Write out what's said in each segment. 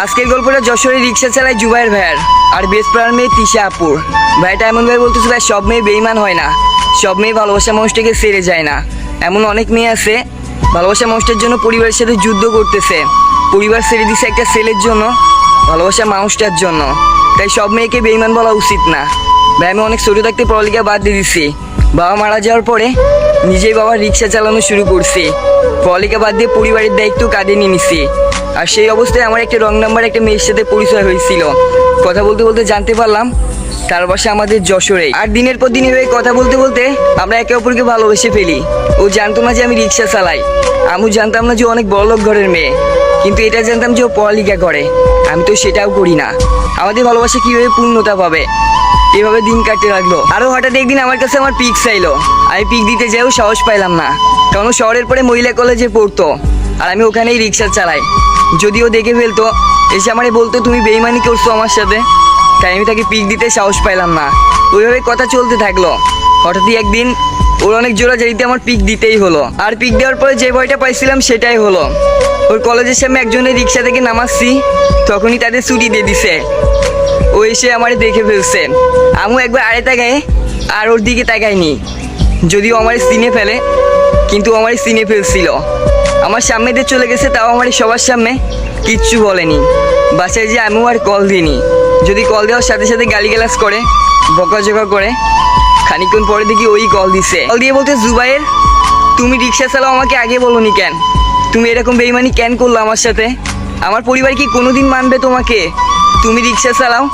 আজকের গল্পটা যশোরে রিক্সা চালায় জুবাইর ভাইয়ের আর বেসপাড়ার মেয়ে তিশা আপুর। ভাইটা এমন ভাই বলতেছে, ভাই সব মেয়ে বেইমান হয় না, সব মেয়ে ভালোবাসা মানুষটাকে ছেড়ে যায় না। এমন অনেক মেয়ে আছে ভালোবাসা মানুষটার জন্য পরিবারের সাথে যুদ্ধ করতেছে, পরিবার ছেড়ে দিছে একটা ছেলের জন্য, ভালোবাসা মানুষটার জন্য। তাই সব মেয়েকে বেইমান বলা উচিত না। ভাই আমি অনেক ছোটো থাকতে পড়ালেখা বাদ দিয়ে দিছি। বাবা মারা যাওয়ার পরে নিজেই বাবা রিক্সা চালানো শুরু করছি, পড়ালেখা বাদ দিয়ে পরিবারের দায়িত্ব কাঁধে নিয়ে নিছি। আর সেই অবস্থায় আমার একটা রং নাম্বার একটা মেয়ের সাথে পরিচয় হয়েছিল। কথা বলতে বলতে জানতে পারলাম তার বাসা আমাদের যশোরে। আর দিনের পর দিন এভাবে কথা বলতে বলতে আমরা একে অপরকে ভালোবেসে ফেলি। ও জানতো না যে আমি রিক্সা চালাই, আমিও জানতাম না যে অনেক বড়লোক ঘরের মেয়ে, কিন্তু এটা জানতাম যে ও পড়ালেখা করে, আমি তো সেটাও করি না। আমাদের ভালোবাসা কীভাবে পূর্ণতা পাবে, এভাবে দিন কাটতে লাগলো। আরও হঠাৎ একদিন আমার কাছে আমার পিক চাইলো। আমি পিক দিতে যাইও সাহস পাইলাম না, কারণ শহরের পরে মহিলা কলেজে পড়তো আর আমি ওখানেই রিক্সা চালাই। যদিও দেখে ফেলতো, এসে আমারে বলতো তুমি বেইমানি করছো আমার সাথে, তাই আমি তাকে পিক দিতে সাহস পাইলাম না। ওইভাবে কথা চলতে থাকলো। হঠাৎই একদিন ওর অনেক জোরাজোরিতে আমার পিক দিতেই হলো। আর পিক দেওয়ার পরে যে ভয়টা পাইছিলাম সেটাই হলো। ওর কলেজের সামনে একজনের রিক্সা থেকে নামাচ্ছি, তখনই তাদের ছুটি দিয়ে দিছে। ও এসে আমারে দেখে ফেলছে। আমিও একবার আড়ে তাকাই আর ওর দিকে তাকাইনি, যদিও আমার চিনে ফেলে, কিন্তু আমার চিনে ফেলছিল। আমার সামনে দিয়ে চলে গেছে, তাও আমার সবার সামনে কিচ্ছু বলেনি। বাসায় যে আমিও আর কল দিইনি, যদি কল দেওয়ার সাথে সাথে গালিগালাজ করে, বকাঝকা করে। খানিকক্ষণ পরে দেখি ওই কল দিছে। কল দিয়ে বলতে, জুবাইর তুমি রিক্সা চালাও, আমাকে আগে বলোনি কেন? তুমি এরকম বেইমানি কেন করলো আমার সাথে? আমার পরিবার কি কোনোদিন মানবে তোমাকে? তুমি রিক্সা চালাও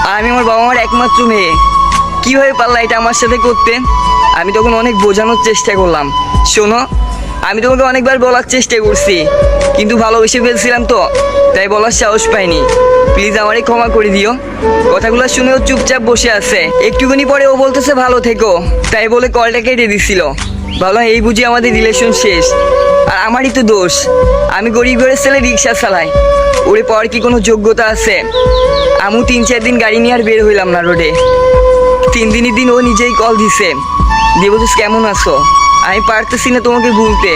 আর আমি আমার বাবা মার একমাত্র মেয়ে, কীভাবে পারলা এটা আমার সাথে করতে? আমি তখন অনেক বোঝানোর চেষ্টা করলাম, শোনো আমি তোমাকে অনেকবার বলার চেষ্টা করছি, কিন্তু ভালোবেসে ফেলছিলাম তো, তাই বলার সাহস পাইনি। প্লিজ আমারে ক্ষমা করে দিও। কথাগুলো শুনেও চুপচাপ বসে আছে। একটুখানি পরে ও বলতেছে ভালো থেকো, তাই বলে কলটা কেটে দিছিল। ভাবলাম এই বুঝি আমাদের রিলেশন শেষ। আর আমারই তো দোষ, আমি গরিব ঘরের ছেলে রিক্সা চালাই, ওরে পাওয়ার কি কোনো যোগ্যতা আছে? আমি 3-4 দিন গাড়ি নিয়ে আর বের হইলাম না রোডে। 3 দিনের দিন ও নিজেই কল দিছে, দিয়ে বলছিস কেমন আছো? আমি পারতেছি না তোমাকে ভুলতে,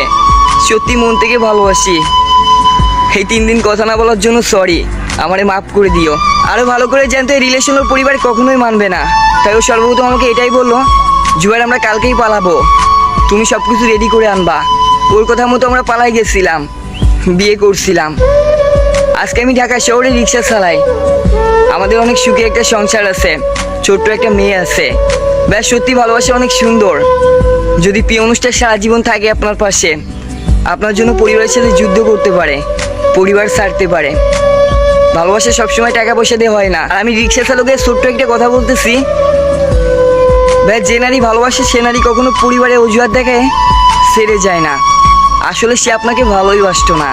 সত্যি মন থেকে ভালোবাসি। এই 3 দিন কথা না বলার জন্য সরি, আমারে মাফ করে দিও। আরও ভালো করে জানতো এই রিলেশন ওর পরিবার কখনোই মানবে না, তাই ও সর্বপ্রথম আমাকে এটাই বললো, জুয়ার আমরা কালকেই পালাবো, তুমি সব কিছু রেডি করে আনবা। ওর কথা মতো আমরা পালাই গেছিলাম, বিয়ে করছিলাম। আজকে আমি ঢাকা শহরে রিক্সা চালাই, আমাদের অনেক সুখে একটা সংসার আছে, ছোট্ট একটা মেয়ে আছে। ব্যাস সত্যি ভালোবাসা অনেক সুন্দর। যদি প্রিয় অনুষ্ঠান সারা জীবন থাকে আপনার পাশে, আপনার জন্য পরিবারের সাথে যুদ্ধ করতে পারে, পরিবার ছাড়তে পারে। ভালোবাসা সবসময় টাকা পয়সা দিয়ে হয় না। আর আমি রিক্সা চালকের ছোট্ট একটা কথা বলতেছি, ভাই যে নারী ভালোবাসে সে নারী কখনো পরিবারে অজুহাত দেখায় ছেড়ে যায় না। আসলে সে আপনাকে ভালোই বাসতো না,